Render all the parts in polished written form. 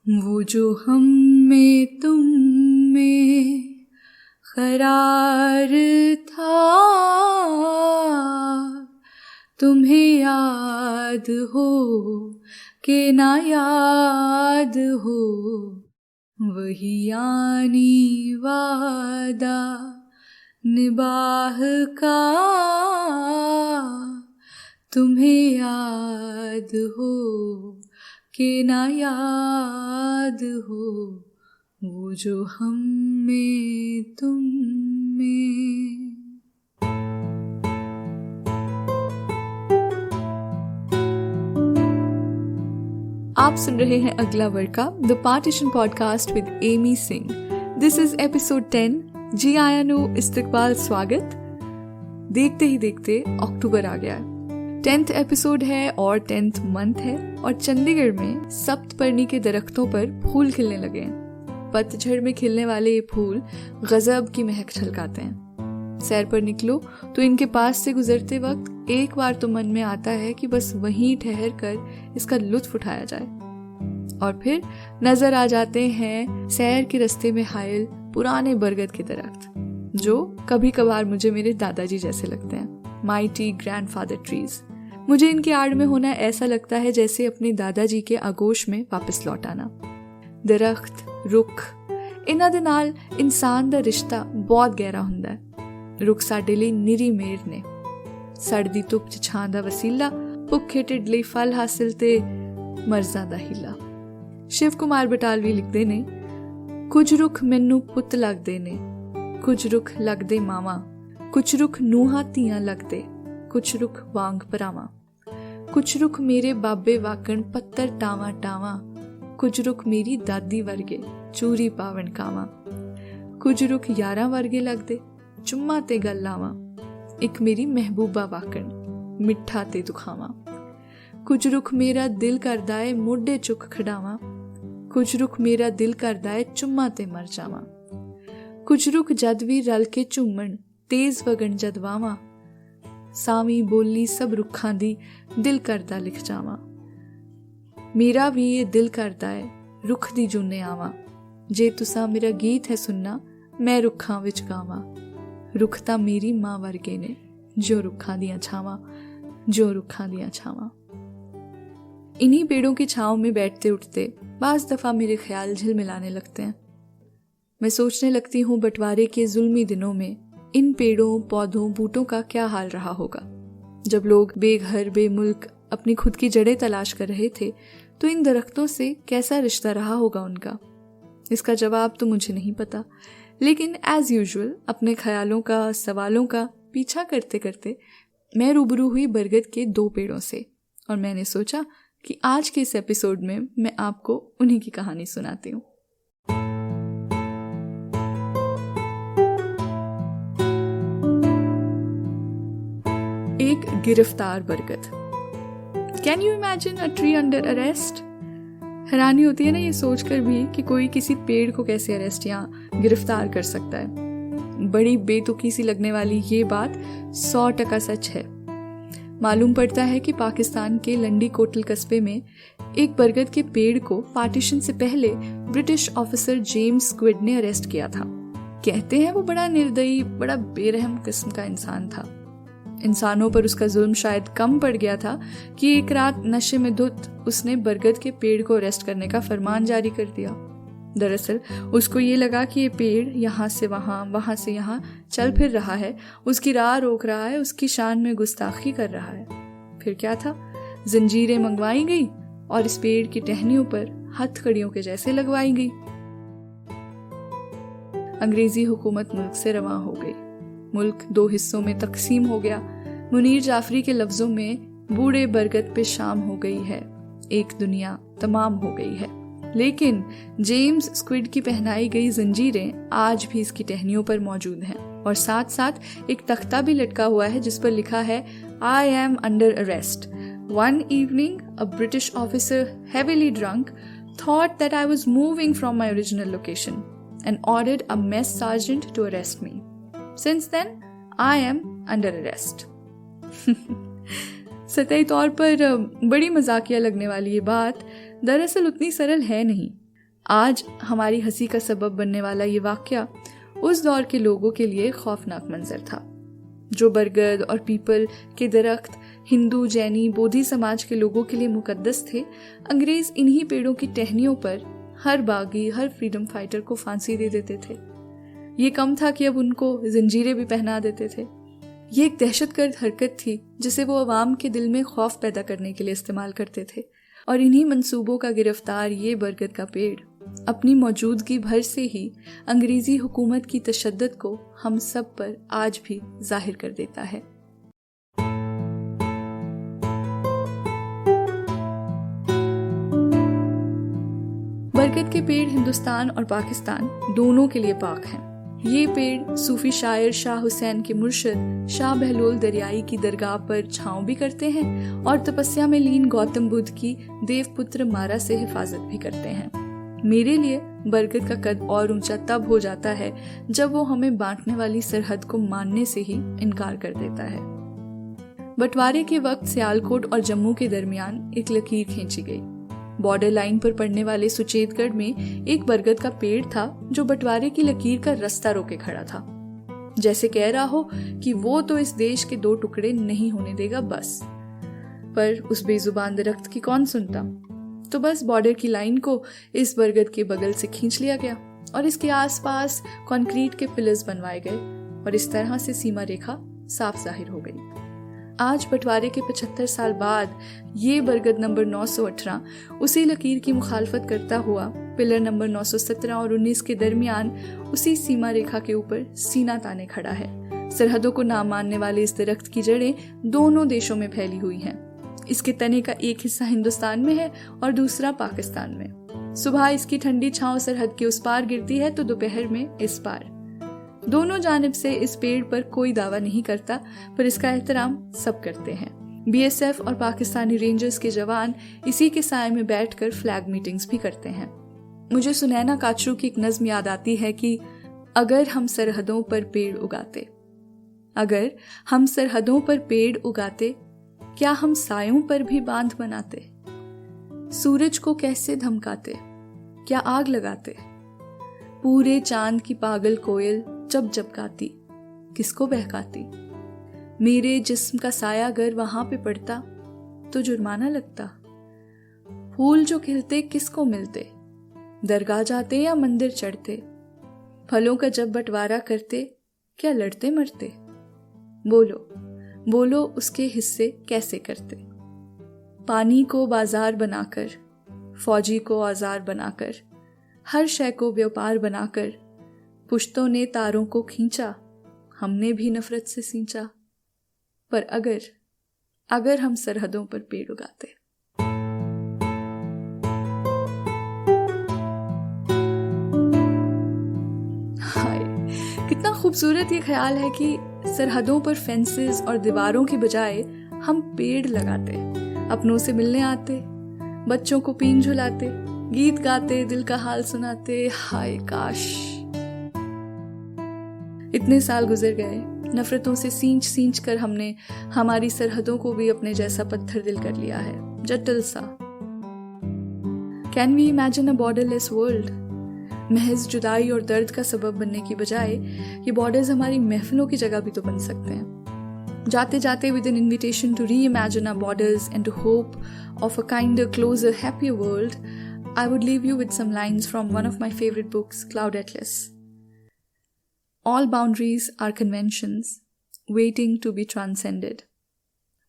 वो जो हम में तुम में करार था, तुम्हें याद हो कि ना याद हो, वही यानी वादा निबाह का, तुम्हें याद हो कि ना याद हो, वो जो हम में तुम में। आप सुन रहे हैं अगला वर्ड का the partition podcast with Amy Singh. This is episode 10। जी आया नो इस्तकबाल स्वागत। देखते ही देखते अक्टूबर आ गया है, 10th एपिसोड है और 10th मंथ है और चंडीगढ़ में सप्तपर्णी के दरख्तों पर फूल खिलने लगे हैं। पतझड़ में खिलने वाले ये फूल गजब की महक छलकाते हैं। सैर पर निकलो तो इनके पास से गुजरते वक्त एक बार तो मन में आता है कि बस वहीं ठहर कर इसका लुत्फ उठाया जाए। और फिर नजर आ जाते हैं सैर के रास्ते में हायल पुराने बरगद के दरख्त, जो कभी कभार मुझे मेरे दादाजी जैसे लगते हैं, माइटी ग्रैंडफादर ट्रीज। मुझे इनकी आड़ में होना ऐसा लगता है जैसे अपने दादाजी के आगोश में वापस लौट आना। दरख्त, रुख, इन्हां दे नाल इंसान दा रिश्ता बहुत गहरा हुंदा है। रुख साडे लई निरी मेर ने, सड़दी धुप च छां दा वसीला, भुखे ढिड लई फल हासिल ते मर्जां दा हीला। शिव कुमार बटालवी लिखदे ने, कुछ रुख मैनू पुत्त लगदे ने, कुछ रुख लगदे मावां, कुछ रुख नूहां धीआं लगदे, कुछ रुख वांग भरावां, कुछ रुख मेरे बाबे वाकण पत्तर टावां टावां, कुछ रुख मेरी दादी वर्गे चूरी पावन कावां, कुछ रुख यारां वर्गे लगदे चुम्मा ते गल लावां, एक मेरी महबूबा वाकण मिठा ते दुखावां, कुछ रुख मेरा दिल करदा है मोढे चुक खड़ावां, कुछ रुख मेरा दिल करदा है चुम्मा ते मर जावां, कुछ रुख जद भी रल के झूमण तेज वगण जद वावां, सावी बोली सब रुखां दी दिल करदा लिख जावां, मेरा भी ये दिल करदा है रुख दी जूने आवां, जे तुसा मेरा गीत है सुनना मैं रुखां विच गावां, रुख तां मेरी मां वर्गे ने जो रुखां दियां छावां, जो रुखां दियां छावां। इन्हीं पेड़ों की छांव में बैठते उठते बाज दफा मेरे ख्याल झिलमिलाने लगते हैं। मैं सोचने लगती हूँ बंटवारे के जुल्मी दिनों में इन पेड़ों, पौधों, बूटों का क्या हाल रहा होगा। जब लोग बेघर बेमुल्क अपनी खुद की जड़ें तलाश कर रहे थे तो इन दरख्तों से कैसा रिश्ता रहा होगा उनका। इसका जवाब तो मुझे नहीं पता, लेकिन एज यूजुअल अपने ख्यालों का, सवालों का पीछा करते करते मैं रूबरू हुई बरगद के 2 पेड़ों से, और मैंने सोचा कि आज के इस एपिसोड में मैं आपको उन्हीं की कहानी सुनाती हूँ। एक गिरफ्तार बरगद। Can you imagine a tree under arrest? हैरानी होती है ना ये सोचकर भी कि कोई किसी पेड़ को कैसे अरेस्ट या गिरफ्तार कर सकता है। बड़ी बेतुकी सी लगने वाली ये बात 100% सच है। मालूम पड़ता है कि पाकिस्तान के लंडी कोटल कस्बे में एक बरगद के पेड़ को पार्टीशन से पहले ब्रिटिश ऑफिसर जेम्स स्क्विड ने अरेस्ट किया था। कहते हैं वो बड़ा निर्दयी, बड़ा बेरहम किस्म का इंसान था। इंसानों पर उसका जुल्म शायद कम पड़ गया था कि एक रात नशे में धुत उसने बरगद के पेड़ को अरेस्ट करने का फरमान जारी कर दिया। दरअसल उसको ये लगा कि ये पेड़ यहाँ से वहाँ, वहाँ से यहाँ चल फिर रहा है, उसकी राह रोक रहा है, उसकी शान में गुस्ताखी कर रहा है। फिर क्या था, जंजीरें मंगवाई गई और इस पेड़ की टहनियों पर हथकड़ियों के जैसे लगवाई गई। अंग्रेजी हुकूमत मुल्क से रवां हो गई। मुल्क 2 हिस्सों में तकसीम हो गया। मुनीर जाफरी के लफ्जों में बूढ़े बरगद पे शाम हो गई है, एक दुनिया तमाम हो गई है। लेकिन जेम्स स्क्विड की पहनाई गई जंजीरें आज भी इसकी टहनियों पर मौजूद हैं और साथ साथ एक तख्ता भी लटका हुआ है जिस पर लिखा है I am under arrest. One evening a British officer heavily drunk thought that I was moving from my original location and ordered a mess sergeant to arrest me. Since then, I am under arrest. सतही तौर पर बड़ी मजाकिया लगने वाली ये बात दरअसल उतनी सरल है नहीं। आज हमारी हंसी का सबब बनने वाला ये वाकया उस दौर के लोगों के लिए खौफनाक मंजर था। जो बरगद और पीपल के दरख्त हिंदू, जैनी, बोधि समाज के लोगों के लिए मुकद्दस थे, अंग्रेज इन्हीं पेड़ों की टहनियों पर हर बागी, हर फ्रीडम फाइटर को फांसी दे देते थे। ये कम था कि अब उनको जंजीरें भी पहना देते थे। ये एक दहशतगर्द हरकत थी जिसे वो अवाम के दिल में खौफ पैदा करने के लिए इस्तेमाल करते थे। और इन्हीं मंसूबों का गिरफ्तार ये बरगद का पेड़ अपनी मौजूदगी भर से ही अंग्रेजी हुकूमत की तशद्दुद को हम सब पर आज भी जाहिर कर देता है। बरगद के पेड़ हिंदुस्तान और पाकिस्तान दोनों के लिए पाक हैं। ये पेड़ सूफी शायर शाह हुसैन के मुर्शिद शाह बहलोल दरियाई की दरगाह पर छांव भी करते हैं और तपस्या में लीन गौतम बुद्ध की देवपुत्र मारा से हिफाजत भी करते हैं। मेरे लिए बरगद का कद और ऊंचा तब हो जाता है जब वो हमें बांटने वाली सरहद को मानने से ही इनकार कर देता है। बंटवारे के वक्त सियालकोट और जम्मू के दरमियान एक लकीर खींची गई। बॉर्डर लाइन पर पड़ने वाले सुचेतगढ़ में एक बरगद का पेड़ था जो बंटवारे की लकीर का रास्ता रोके खड़ा था, जैसे कह रहा हो कि वो तो इस देश के दो टुकड़े नहीं होने देगा बस। पर उस बेजुबान दरख्त की कौन सुनता, तो बस बॉर्डर की लाइन को इस बरगद के बगल से खींच लिया गया और इसके आसपास कंक्रीट के पिलर्स बनवाए गए और इस तरह से सीमा रेखा साफ जाहिर हो गई। आज बंटवारे के 75 साल बाद ये बरगद नंबर 918 उसी लकीर की मुखालफत करता हुआ पिलर नंबर 917 और 19 के दरमियान उसी सीमा रेखा के ऊपर सीना ताने खड़ा है। सरहदों को ना मानने वाले इस दरख्त की जड़ें दोनों देशों में फैली हुई हैं। इसके तने का एक हिस्सा हिंदुस्तान में है और दूसरा पाकिस्तान में। सुबह इसकी ठंडी छांव सरहद के उस पार गिरती है तो दोपहर में इस पार। दोनों जानिब से इस पेड़ पर कोई दावा नहीं करता, पर इसका एहतराम सब करते हैं। बीएसएफ और पाकिस्तानी रेंजर्स के जवान इसी के साए में बैठकर फ्लैग मीटिंग्स भी करते हैं। मुझे सुनैना काचरू की एक नज्म याद आती है कि अगर हम सरहदों पर पेड़ उगाते, अगर हम सरहदों पर पेड़ उगाते, क्या हम सायों पर भी बांध बनाते? सूरज को कैसे धमकाते, क्या आग लगाते? पूरे चांद की पागल कोयल जब जब गाती, किसको बहकाती? मेरे जिस्म का साया अगर वहां पे पड़ता तो जुर्माना लगता। फूल जो खिलते किसको मिलते, दरगाह जाते या मंदिर चढ़ते? फलों का जब बंटवारा करते, क्या लड़ते मरते? बोलो बोलो उसके हिस्से कैसे करते? पानी को बाजार बनाकर, फौजी को औजार बनाकर, हर शय को व्यापार बनाकर, पुश्तों ने तारों को खींचा, हमने भी नफरत से सींचा। पर अगर हम सरहदों पर पेड़ उगाते। हाय, कितना खूबसूरत ये ख्याल है कि सरहदों पर फेंसेस और दीवारों की बजाय हम पेड़ लगाते, अपनों से मिलने आते, बच्चों को पीन झुलाते, गीत गाते, दिल का हाल सुनाते। हाय काश इतने साल गुजर गए, नफरतों से सींच कर हमने हमारी सरहदों को भी अपने जैसा पत्थर दिल कर लिया है, जटिल सा। Can we imagine a borderless world? महज जुदाई और दर्द का सबब बनने की बजाय ये बॉर्डर्स हमारी महफिलों की जगह भी तो बन सकते हैं। जाते जाते with an invitation to reimagine our borders and to hope of a kinder, closer, happier world, I would leave you with some lines from one of my favorite books, Cloud Atlas. All boundaries are conventions, waiting to be transcended.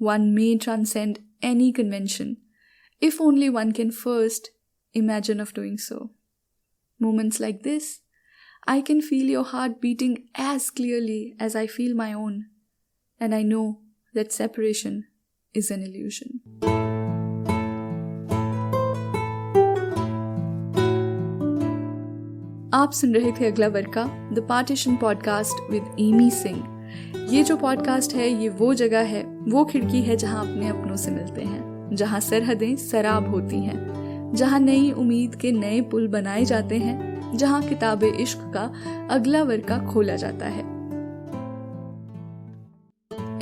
One may transcend any convention, if only one can first imagine of doing so. Moments like this, I can feel your heart beating as clearly as I feel my own, and I know that separation is an illusion. आप सुन रहे थे अगला वर्का, the partition podcast with Amy Singh. ये जो podcast है, ये वो जगह है, वो खिड़की है जहां अपने अपनों से मिलते हैं, जहां सरहदें सराब होती हैं, जहां नई उम्मीद के नए पुल बनाए जाते हैं, जहां किताबे इश्क का अगला वर्का खोला जाता है।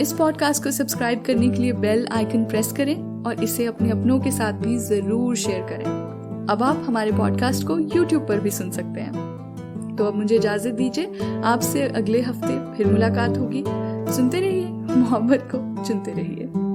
इस पॉडकास्ट को सब्सक्राइब करने के लिए बेल आइकन प्रेस करें और इसे अपने अपनों के साथ भी जरूर शेयर करें। अब आप हमारे पॉडकास्ट को YouTube पर भी सुन सकते हैं। तो अब मुझे इजाज़त दीजिए, आपसे अगले हफ्ते फिर मुलाकात होगी। सुनते रहिए, मोहब्बत को चुनते रहिए।